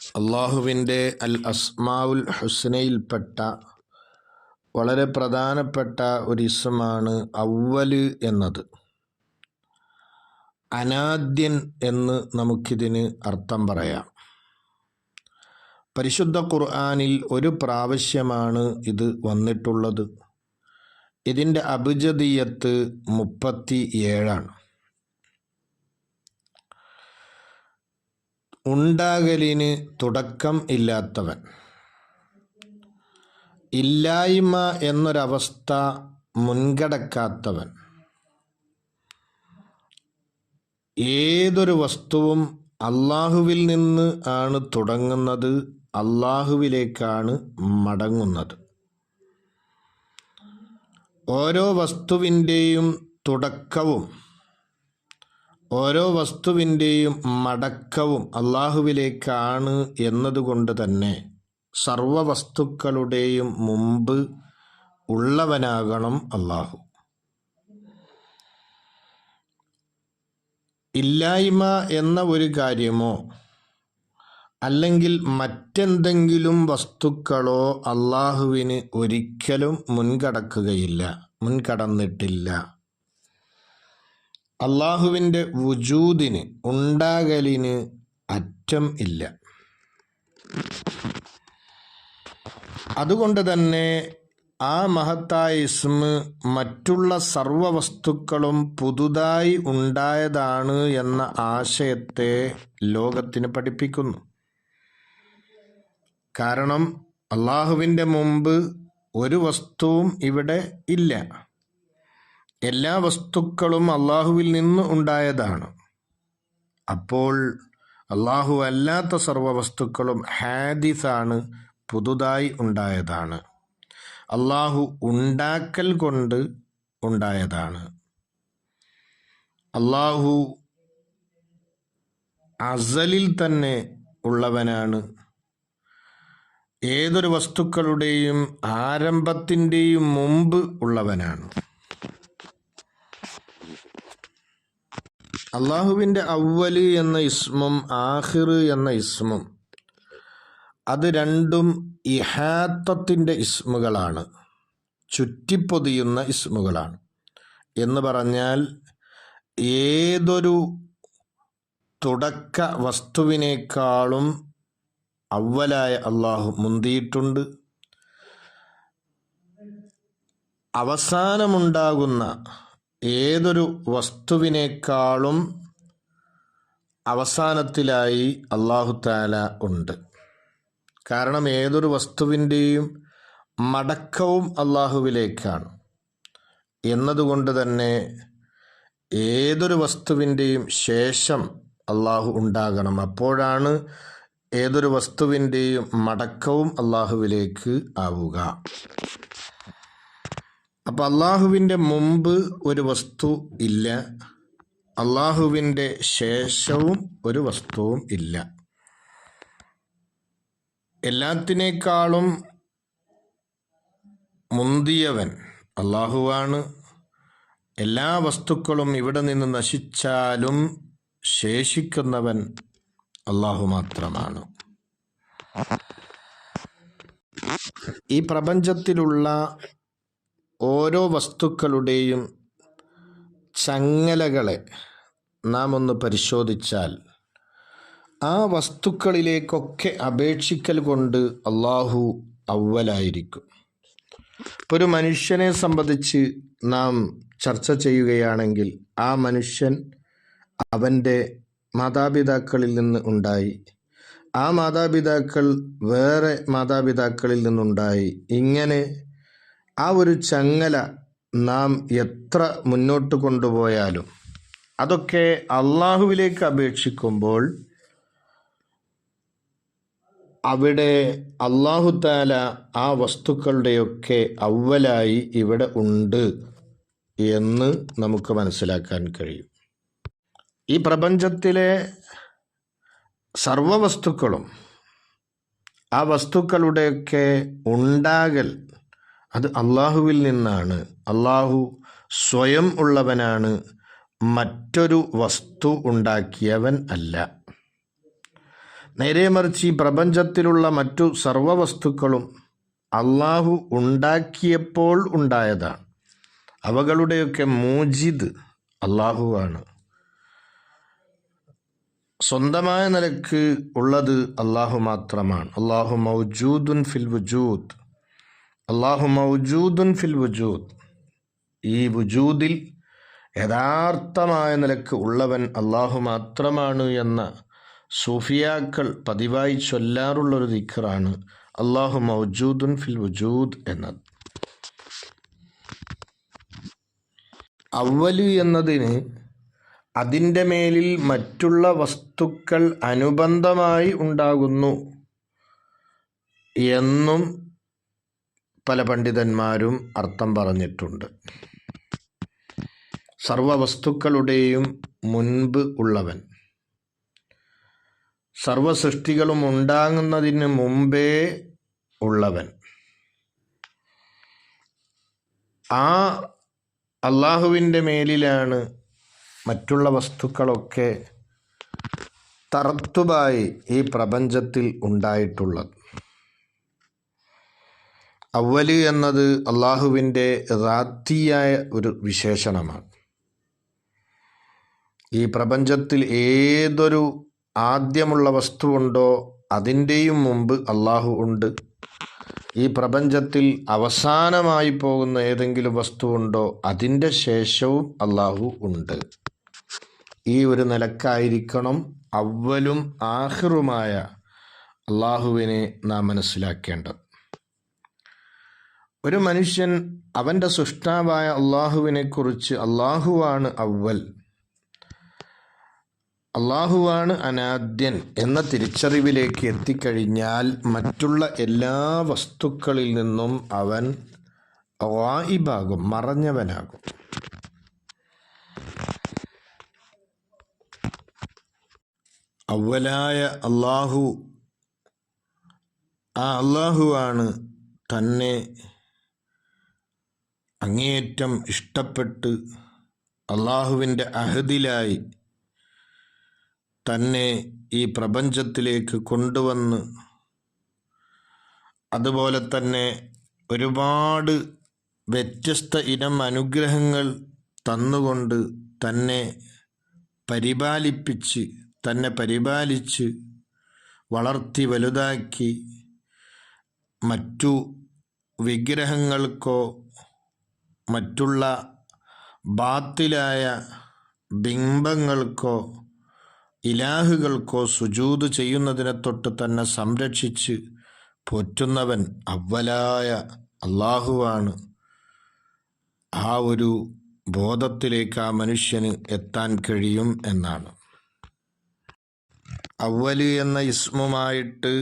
അള്ളാഹുവിൻ്റെ അൽ അസ്മാഉൽ ഹുസ്നയിൽപ്പെട്ട വളരെ പ്രധാനപ്പെട്ട ഒരു ഇസ്മാണ് അവ്വല് എന്നത്. അനാദ്യൻ എന്ന് നമുക്കിതിന് അർത്ഥം പറയാം. പരിശുദ്ധ ഖുർആനിൽ ഒരു പ്രാവശ്യമാണ് ഇത് വന്നിട്ടുള്ളത്. ഇതിൻ്റെ അബ്ജദിയത്ത് 37. ഉണ്ടാകലിന് തുടക്കം ഇല്ലാത്തവൻ, ഇല്ലായ്മ എന്നൊരവസ്ഥ മുൻകടക്കാത്തവൻ. ഏതൊരു വസ്തുവും അള്ളാഹുവിൽ നിന്ന് ആണ് തുടങ്ങുന്നത്, അള്ളാഹുവിലേക്കാണ് മടങ്ങുന്നത്. ഓരോ വസ്തുവിൻ്റെയും തുടക്കവും ഓരോ വസ്തുവിൻ്റെയും മടക്കവും അള്ളാഹുവിലേക്കാണ് എന്നതുകൊണ്ട് തന്നെ സർവ വസ്തുക്കളുടെയും മുമ്പ് ഉള്ളവനാകണം അള്ളാഹു. ഇല്ലായ്മ എന്ന ഒരു കാര്യമോ അല്ലെങ്കിൽ മറ്റെന്തെങ്കിലും വസ്തുക്കളോ അള്ളാഹുവിന് ഒരിക്കലും മുൻകടന്നിട്ടില്ല. അള്ളാഹുവിൻ്റെ വുജൂദിന്, ഉണ്ടാകലിന് അറ്റം ഇല്ല. അതുകൊണ്ട് തന്നെ ആ മഹത്തായ ഇസ്മ് മറ്റുള്ള സർവ വസ്തുക്കളും പുതുതായി ഉണ്ടായതാണ് എന്ന ആശയത്തെ ലോകത്തിന് പഠിപ്പിക്കുന്നു. കാരണം അള്ളാഹുവിൻ്റെ മുമ്പ് ഒരു വസ്തുവും ഇവിടെ ഇല്ല. എല്ലാ വസ്തുക്കളും അള്ളാഹുവിൽ നിന്ന് ഉണ്ടായതാണ്. അപ്പോൾ അള്ളാഹു അല്ലാത്ത സർവ വസ്തുക്കളും ഹാദിസാണ്, പുതുതായി ഉണ്ടായതാണ്. അള്ളാഹു ഉണ്ടാക്കൽ കൊണ്ട് ഉണ്ടായതാണ്. അള്ളാഹു അസലിൽ തന്നെ ഉള്ളവനാണ്. ഏതൊരു വസ്തുക്കളുടെയും ആരംഭത്തിൻ്റെയും മുമ്പ് ഉള്ളവനാണ്. അള്ളാഹുവിൻ്റെ അവ്വല് എന്ന ഇസ്മും ആഖിർ എന്ന ഇസ്മും അത് രണ്ടും ഇഹാത്തത്തിൻ്റെ ഇസ്മുകളാണ്, ചുറ്റിപ്പൊതിയുന്ന ഇസ്മുകളാണ്. എന്ന് പറഞ്ഞാൽ ഏതൊരു തുടക്ക വസ്തുവിനേക്കാളും അവ്വലായ അള്ളാഹു മുന്തിയിട്ടുണ്ട്. അവസാനമുണ്ടാകുന്ന ഏതൊരു വസ്തുവിനേക്കാളും അവസാനത്തിലായി അല്ലാഹു തആല ഉണ്ട്. കാരണം ഏതൊരു വസ്തുവിൻ്റെയും മടക്കവും അള്ളാഹുവിലേക്കാണ് എന്നതുകൊണ്ട് തന്നെ ഏതൊരു വസ്തുവിൻ്റെയും ശേഷം അള്ളാഹു ഉണ്ടാകണം. അപ്പോഴാണ് ഏതൊരു വസ്തുവിൻ്റെയും മടക്കവും അള്ളാഹുവിലേക്ക് ആവുക. അപ്പം അള്ളാഹുവിൻ്റെ മുമ്പ് ഒരു വസ്തു ഇല്ല, അള്ളാഹുവിൻ്റെ ശേഷവും ഒരു വസ്തുവും ഇല്ല. എല്ലാത്തിനേക്കാളും മുന്തിയവൻ അള്ളാഹുവാണ്. എല്ലാ വസ്തുക്കളും ഇവിടെ നിന്ന് നശിച്ചാലും ശേഷിക്കുന്നവൻ അള്ളാഹു മാത്രമാണ്. ഈ പ്രപഞ്ചത്തിലുള്ള ഓരോ വസ്തുക്കളുടെയും ചങ്ങലകളെ നാം ഒന്ന് പരിശോധിച്ചാൽ ആ വസ്തുക്കളിലേക്കൊക്കെ അപേക്ഷിക്കൽ കൊണ്ട് അള്ളാഹു അവ്വലായിരിക്കും. ഇപ്പോൾ ഒരു മനുഷ്യനെ സംബന്ധിച്ച് നാം ചർച്ച ചെയ്യുകയാണെങ്കിൽ ആ മനുഷ്യൻ അവൻ്റെ മാതാപിതാക്കളിൽ നിന്ന് ഉണ്ടായി, ആ മാതാപിതാക്കൾ വേറെ മാതാപിതാക്കളിൽ നിന്നുണ്ടായി. ഇങ്ങനെ ആ ഒരു ചങ്ങല നാം എത്ര മുന്നോട്ട് കൊണ്ടുപോയാലും അതൊക്കെ അള്ളാഹുവിലേക്ക് അപേക്ഷിക്കുമ്പോൾ അവിടെ അല്ലാഹു തആല ആ വസ്തുക്കളുടെയൊക്കെ അവ്വലായി ഇവിടെ ഉണ്ട് എന്ന് നമുക്ക് മനസ്സിലാക്കാൻ കഴിയും. ഈ പ്രപഞ്ചത്തിലെ സർവ വസ്തുക്കളും ആ വസ്തുക്കളുടെയൊക്കെ ഉണ്ടാകൽ അത് അള്ളാഹുവിൽ നിന്നാണ്. അള്ളാഹു സ്വയം ഉള്ളവനാണ്, മറ്റൊരു വസ്തു ഉണ്ടാക്കിയവൻ അല്ല. നേരെ മറിച്ച് ഈ പ്രപഞ്ചത്തിലുള്ള മറ്റു സർവവസ്തുക്കളും അള്ളാഹു ഉണ്ടാക്കിയപ്പോൾ ഉണ്ടായതാണ്. അവകളുടെയൊക്കെ മൂജിദ് അള്ളാഹുവാണ്. സ്വന്തമായ നിലക്ക് ഉള്ളത് അള്ളാഹു മാത്രമാണ്. അള്ളാഹു മൗജൂദുൻ ഫിൽ വുജൂദ്, അള്ളാഹു മൗജൂദുൻ ഫിൽ വുജൂദ്. ഈ വുജൂദിൽ യഥാർത്ഥമായ നിലക്ക് ഉള്ളവൻ അള്ളാഹു മാത്രമാണ് എന്ന സൂഫിയാക്കൾ പതിവായി ചൊല്ലാറുള്ളൊരു ദിക്റാണ് അള്ളാഹു മൗജൂദുൻ ഫിൽ വുജൂദ് എന്നത്. അവ്വല് എന്നതിന് അതിൻ്റെ മേലിൽ മറ്റുള്ള വസ്തുക്കൾ അനുബന്ധമായി ഉണ്ടാകുന്നു എന്നും പല പണ്ഡിതന്മാരും അർത്ഥം പറഞ്ഞിട്ടുണ്ട്. സർവവസ്തുക്കളുടെയും മുൻപ് ഉള്ളവൻ, സർവസൃഷ്ടികളും ഉണ്ടാകുന്നതിന് മുമ്പേ ഉള്ളവൻ. ആ അള്ളാഹുവിൻ്റെ മേലിലാണ് മറ്റുള്ള വസ്തുക്കളൊക്കെ തറത്തുബായി ഈ പ്രപഞ്ചത്തിൽ ഉണ്ടായിട്ടുള്ളത്. അവ്വല് എന്നത് അള്ളാഹുവിൻ്റെ റാത്തിയായ ഒരു വിശേഷണമാണ്. ഈ പ്രപഞ്ചത്തിൽ ഏതൊരു ആദ്യമുള്ള വസ്തുവുണ്ടോ അതിൻ്റെയും മുമ്പ് അള്ളാഹു ഉണ്ട്. ഈ പ്രപഞ്ചത്തിൽ അവസാനമായി പോകുന്ന ഏതെങ്കിലും വസ്തുവുണ്ടോ അതിൻ്റെ ശേഷവും അള്ളാഹു ഉണ്ട്. ഈ ഒരു നിലക്കായിരിക്കണം അവ്വലും ആഖിറുമായ അള്ളാഹുവിനെ നാം മനസ്സിലാക്കേണ്ടത്. ഒരു മനുഷ്യൻ അവൻ്റെ സൃഷ്ടാവായ അള്ളാഹുവിനെക്കുറിച്ച് അള്ളാഹുവാണ് അവ്വൽ, അള്ളാഹുവാണ് അനാദ്യൻ എന്ന തിരിച്ചറിവിലേക്ക് എത്തിക്കഴിഞ്ഞാൽ മറ്റുള്ള എല്ലാ വസ്തുക്കളിൽ നിന്നും അവൻ ഗായിബാകും, മറഞ്ഞവനാകും. അവ്വലായ അള്ളാഹു, ആ അള്ളാഹുവാണ് തന്നെ അങ്ങേയറ്റം ഇഷ്ടപ്പെട്ട് അള്ളാഹുവിൻ്റെ അഹദിലായി തന്നെ ഈ പ്രപഞ്ചത്തിലേക്ക് കൊണ്ടുവന്ന്, അതുപോലെ തന്നെ ഒരുപാട് വ്യത്യസ്ത ഇനം അനുഗ്രഹങ്ങൾ തന്നുകൊണ്ട് തന്നെ പരിപാലിച്ച് വളർത്തി വലുതാക്കി മറ്റു വിഗ്രഹങ്ങൾക്കോ മറ്റുള്ള ബാത്തിലായ ബിംബങ്ങൾക്കോ ഇലാഹുകൾക്കോ സുജൂദ് ചെയ്യുന്നതിനെ തൊട്ട് തന്നെ സംരക്ഷിച്ച് പോറ്റുന്നവൻ അവ്വലായ അള്ളാഹുവാണ്. ആ ഒരു ബോധത്തിലേക്ക് ആ മനുഷ്യന് എത്താൻ കഴിയും എന്നാണ്. അവ്വല് എന്ന ഇസ്മുമായിട്ട്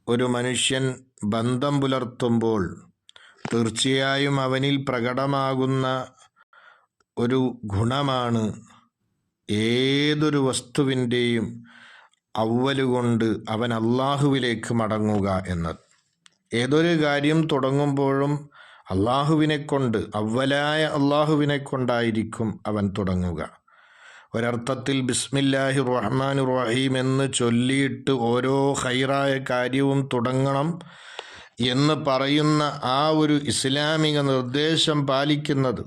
ഒരു മനുഷ്യൻ ബന്ധം പുലർത്തുമ്പോൾ തീർച്ചയായും അവനിൽ പ്രകടമാകുന്ന ഒരു ഗുണമാണ് ഏതൊരു വസ്തുവിൻ്റെയും അവ്വല് കൊണ്ട് അവൻ അള്ളാഹുവിലേക്ക് മടങ്ങുക എന്നത്. ഏതൊരു കാര്യം തുടങ്ങുമ്പോഴും അള്ളാഹുവിനെക്കൊണ്ട്, അവ്വലായ അള്ളാഹുവിനെ കൊണ്ടായിരിക്കും അവൻ തുടങ്ങുക. ഒരർത്ഥത്തിൽ ബിസ്മില്ലാഹി റഹ്മാൻ റഹീം എന്ന് ചൊല്ലിയിട്ട് ഓരോ ഖൈറായ കാര്യവും തുടങ്ങണം എന്ന് പറയുന്ന ആ ഒരു ഇസ്ലാമിക നിർദ്ദേശം പാലിക്കുന്നത്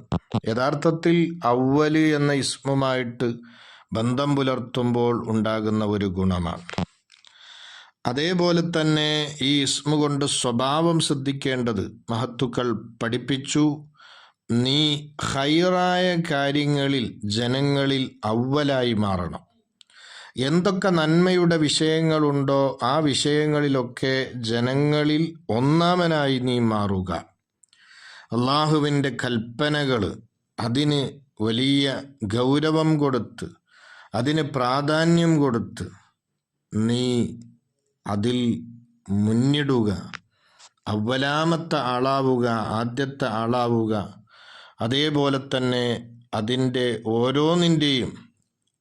യഥാർത്ഥത്തിൽ അവ്വല് എന്ന ഇസ്മുമായിട്ട് ബന്ധം പുലർത്തുമ്പോൾ ഉണ്ടാകുന്ന ഒരു ഗുണമാണ്. അതേപോലെ തന്നെ ഈ ഇസ്മു കൊണ്ട് സ്വഭാവം ശ്രദ്ധിക്കേണ്ടത് മഹത്തുക്കൾ പഠിപ്പിച്ചു. നീ ഖൈറായ കാര്യങ്ങളിൽ ജനങ്ങളിൽ അവ്വലായി മാറണം. എന്തൊക്കെ നന്മയുടെ വിഷയങ്ങളുണ്ടോ ആ വിഷയങ്ങളിലൊക്കെ ജനങ്ങളിൽ ഒന്നാമനായി നീ മാറുക. അള്ളാഹുവിൻ്റെ കൽപ്പനകൾ അതിന് വലിയ ഗൗരവം കൊടുത്ത്, അതിന് പ്രാധാന്യം കൊടുത്ത് നീ അതിൽ മുന്നിടുക, അവലാമത്തെ ആളാവുക, ആദ്യത്തെ ആളാവുക. അതേപോലെ തന്നെ അതിൻ്റെ ഓരോന്നിൻ്റെയും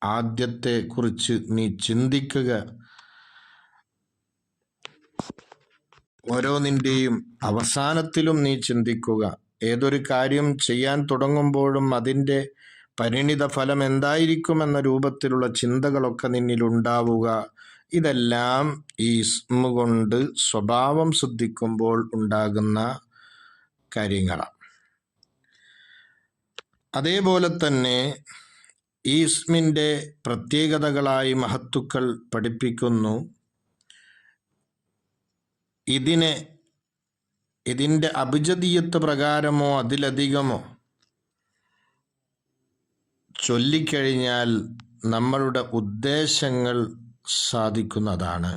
ആദ്യത്തെ കുറിച്ച് നീ ചിന്തിക്കുക, ഓരോന്നിൻ്റെയും അവസാനത്തിലും നീ ചിന്തിക്കുക. ഏതൊരു കാര്യം ചെയ്യാൻ തുടങ്ങുമ്പോഴും അതിൻ്റെ പരിണിത ഫലം എന്തായിരിക്കുമെന്ന രൂപത്തിലുള്ള ചിന്തകളൊക്കെ നിന്നിലുണ്ടാവുക ഇതെല്ലാം ഈ ഇസ്മ കൊണ്ട് സ്വഭാവം ശ്രദ്ധിക്കുമ്പോൾ ഉണ്ടാകുന്ന കാര്യങ്ങളാണ്. അതേപോലെ തന്നെ ഈ ഇസ്മിൻ്റെ പ്രത്യേകതകളായി മഹത്തുക്കൾ പഠിപ്പിക്കുന്നു, ഇതിൻ്റെ അഭിജദീയത്ത് പ്രകാരമോ അതിലധികമോ ചൊല്ലിക്കഴിഞ്ഞാൽ നമ്മളുടെ ഉദ്ദേശങ്ങൾ സാധിക്കുന്നതാണ്.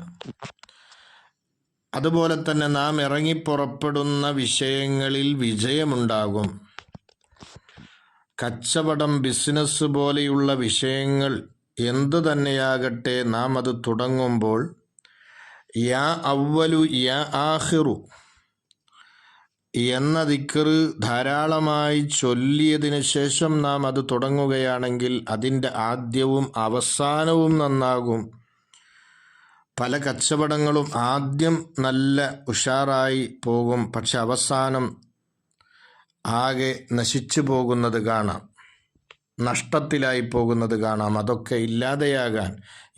അതുപോലെ തന്നെ നാം ഇറങ്ങിപ്പുറപ്പെടുന്ന വിഷയങ്ങളിൽ വിജയമുണ്ടാകും. കച്ചവടം, ബിസിനസ് പോലെയുള്ള വിഷയങ്ങൾ എന്തു തന്നെയാകട്ടെ, നാം അത് തുടങ്ങുമ്പോൾ യാ അവ്വലു യാ ആഖിറു എന്ന ദിക്റ് ധാരാളമായി ചൊല്ലിയതിനു ശേഷം നാം അത് തുടങ്ങുകയാണെങ്കിൽ അതിൻ്റെ ആദ്യവും അവസാനവും നന്നാകും. പല കച്ചവടങ്ങളും ആദ്യം നല്ല ഉഷാറായി പോകും, പക്ഷെ അവസാനം ആകെ നശിച്ചു പോകുന്നത് കാണാം, നഷ്ടത്തിലായി പോകുന്നത് കാണാം. അതൊക്കെ ഇല്ലാതെയാകാൻ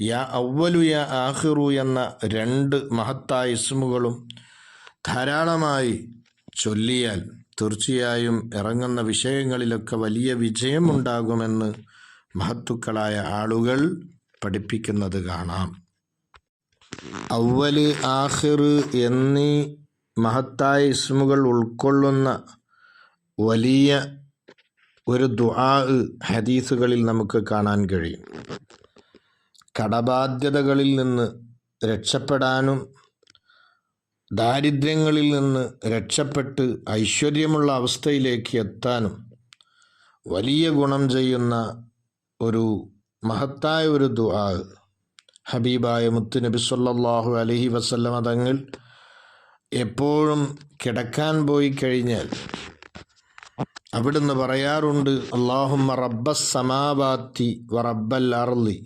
യാ അവ്വലു യാ ആഖിറു എന്ന രണ്ട് മഹത്തായ ഇസ്മുകളും ധാരാളമായി ചൊല്ലിയാൽ തീർച്ചയായും ഇറങ്ങുന്ന വിഷയങ്ങളിലൊക്കെ വലിയ വിജയമുണ്ടാകുമെന്ന് മഹത്തുക്കളായ ആളുകൾ പഠിപ്പിക്കുന്നത് കാണാം. അവ്വല്, ആഖിർ എന്നീ മഹത്തായ ഇസ്മുകൾ ഉൾക്കൊള്ളുന്ന വലിയ ഒരു ദുആ ഹദീസുകളിൽ നമുക്ക് കാണാൻ കഴിയും. കടബാധ്യതകളിൽ നിന്ന് രക്ഷപ്പെടാനും ദാരിദ്ര്യങ്ങളിൽ നിന്ന് രക്ഷപ്പെട്ട് ഐശ്വര്യമുള്ള അവസ്ഥയിലേക്ക് എത്താനും വലിയ ഗുണം ചെയ്യുന്ന ഒരു മഹത്തായ ഒരു ദുആ ഹബീബായ മുത്തുനബി സല്ലല്ലാഹു അലൈഹി വസല്ലമ തങ്ങൾ എപ്പോഴും കിടക്കാൻ പോയി കഴിഞ്ഞാൽ അവിടുന്ന് പറയാറുണ്ട്, അല്ലാഹുമ്മ റബ്ബസ് സമാവാതി വറബ്ബൽ അർളി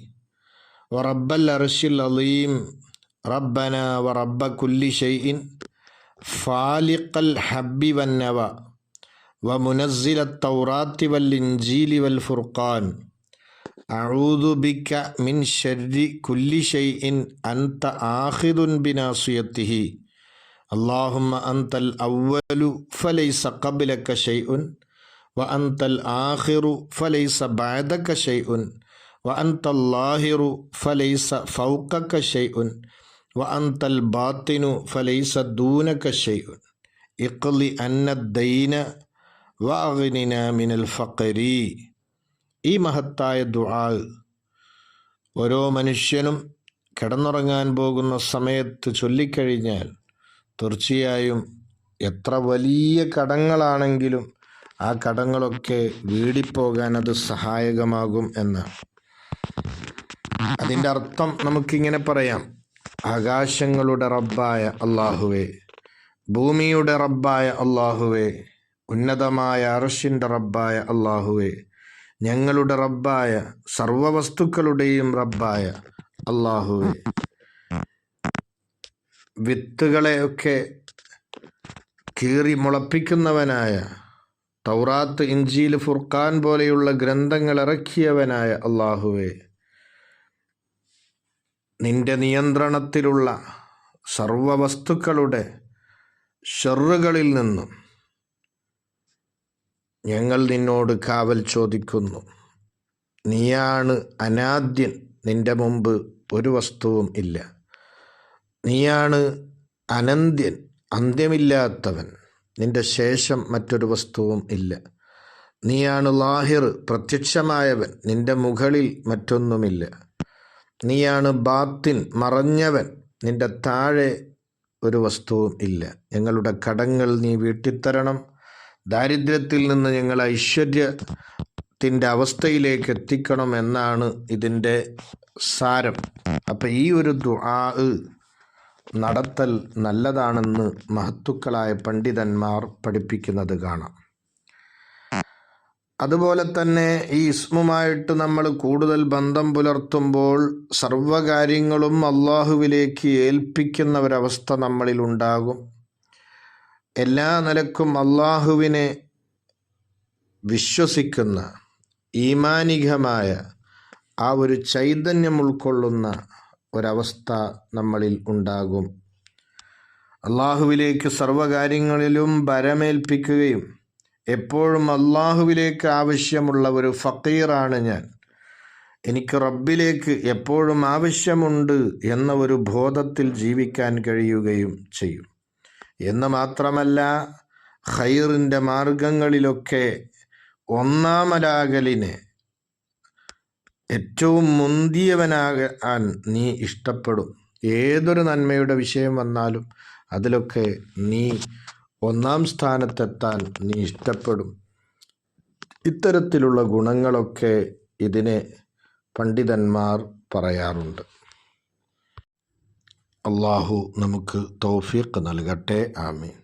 വറബ്ബൽ അർശിൽ അളീം റബ്ബന വറബ്ബ കുല്ലി ഷൈഇൻ ഫാലിഖൽ ഹബ്ബി വന്നവ വമുനസ്സില തൗറാത്തി വൽ ഇൻജീലി വൽ ഫുർഖാൻ അഊദു ബിക മിൻ ശർരി കുല്ലി ഷൈഇൻ അൻത ആഖിദുൻ ബിനാസിയതിഹി അല്ലാഹുമ്മ അൻതൽ അവ്വലു ഫലൈസ ഖബ്ലക ഷൈഉൻ വഅൻതൽ ആഖിറു ഫലൈസ ബഅദക ഷൈഉൻ വഅൻതൽ ലാഹിറു ഫലൈസ ഫൗഖക ഷൈഉൻ വഅൻതൽ ബാത്തിനു ഫലൈസ ദൂനക ഷൈഉൻ ഇഖ്ലി അന്നദ്ദൈന വഅഗ്നിന മിനൽ ഫഖരി. ഈ മഹത്തായ ദുആ ഓരോ മനുഷ്യനും കിടന്നുറങ്ങാൻ പോകുന്ന സമയത്ത് ചൊല്ലിക്കഴിഞ്ഞാൽ തീർച്ചയായും എത്ര വലിയ കടങ്ങളാണെങ്കിലും ആ കടങ്ങളൊക്കെ വീടിപ്പോകാൻ അത് സഹായകമാകും എന്നാണ്. അതിൻ്റെ അർത്ഥം നമുക്കിങ്ങനെ പറയാം, ആകാശങ്ങളുടെ റബ്ബായ അല്ലാഹുവേ, ഭൂമിയുടെ റബ്ബായ അല്ലാഹുവേ, ഉന്നതമായ അർശിൻ്റെ റബ്ബായ അല്ലാഹുവേ, ഞങ്ങളുടെ റബ്ബായ സർവവസ്തുക്കളുടെയും റബ്ബായ അല്ലാഹുവേ, വിത്തുകളെയൊക്കെ കീറി മുളപ്പിക്കുന്നവനായ, തൗറാത്ത്, ഇൻജീൽ, ഫുർഖാൻ പോലെയുള്ള ഗ്രന്ഥങ്ങൾ ഇറക്കിയവനായ അല്ലാഹുവേ, നിന്റെ നിയന്ത്രണത്തിലുള്ള സർവവസ്തുക്കളുടെ ഷർറുകളിൽ നിന്നും ഞങ്ങൾ നിന്നോട് കാവൽ ചോദിക്കുന്നു. നീയാണ് അനാദ്യൻ, നിന്റെ മുമ്പ് ഒരു വസ്തുവും ഇല്ല. നീയാണ് അനന്ത്യൻ, അന്ത്യമില്ലാത്തവൻ, നിന്റെ ശേഷം മറ്റൊരു വസ്തുവും ഇല്ല. നീയാണ് ലാഹിർ, പ്രത്യക്ഷമായവൻ, നിന്റെ മുകളിൽ മറ്റൊന്നുമില്ല. നീയാണ് ബാത്തിൻ, മറഞ്ഞവൻ, നിന്റെ താഴെ ഒരു വസ്തുവും ഇല്ല. ഞങ്ങളുടെ കടങ്ങൾ നീ വീട്ടിത്തരണം, ദാരിദ്ര്യത്തിൽ നിന്ന് ഞങ്ങൾ ഐശ്വര്യത്തിൻ്റെ അവസ്ഥയിലേക്ക് എത്തിക്കണം എന്നാണ് ഇതിൻ്റെ സാരം. അപ്പം ഈ ഒരു ദുആ നടത്തൽ നല്ലതാണെന്ന് മഹത്തുക്കളായ പണ്ഡിതന്മാർ പഠിപ്പിക്കുന്നത് കാണാം. അതുപോലെ തന്നെ ഈ ഇസ്മുമായിട്ട് നമ്മൾ കൂടുതൽ ബന്ധം പുലർത്തുമ്പോൾ സർവകാര്യങ്ങളും അള്ളാഹുവിലേക്ക് ഏൽപ്പിക്കുന്ന ഒരവസ്ഥ നമ്മളിൽ ഉണ്ടാകും. എല്ലാ നിലക്കും അള്ളാഹുവിനെ വിശ്വസിക്കുന്ന ഈമാനികമായ ആ ഒരു ചൈതന്യം ഉൾക്കൊള്ളുന്ന ഒരവസ്ഥ നമ്മളിൽ ഉണ്ടാകും. അള്ളാഹുവിലേക്ക് സർവ്വകാര്യങ്ങളിലും ഭരമേൽപ്പിക്കുകയും എപ്പോഴും അള്ളാഹുവിലേക്ക് ആവശ്യമുള്ള ഒരു ഫക്കീറാണ് ഞാൻ, എനിക്ക് റബ്ബിലേക്ക് എപ്പോഴും ആവശ്യമുണ്ട് എന്ന ഒരു ബോധത്തിൽ ജീവിക്കാൻ കഴിയുകയും ചെയ്യും. എന്ന് മാത്രമല്ല, ഖൈറിൻ്റെ മാർഗങ്ങളിലൊക്കെ ഒന്നാമനാകലിനെ, ഏറ്റവും മുന്തിയവനാകാൻ നീ ഇഷ്ടപ്പെടും. ഏതൊരു നന്മയുടെ വിഷയം വന്നാലും അതിലൊക്കെ നീ ഒന്നാം സ്ഥാനത്തെത്താൻ നീ ഇഷ്ടപ്പെടും. ഇത്തരത്തിലുള്ള ഗുണങ്ങളൊക്കെ ഇതിനെ പണ്ഡിതന്മാർ പറയാറുണ്ട്. അള്ളാഹു നമുക്ക് തൗഫീഖ് നൽകട്ടെ. ആമീൻ.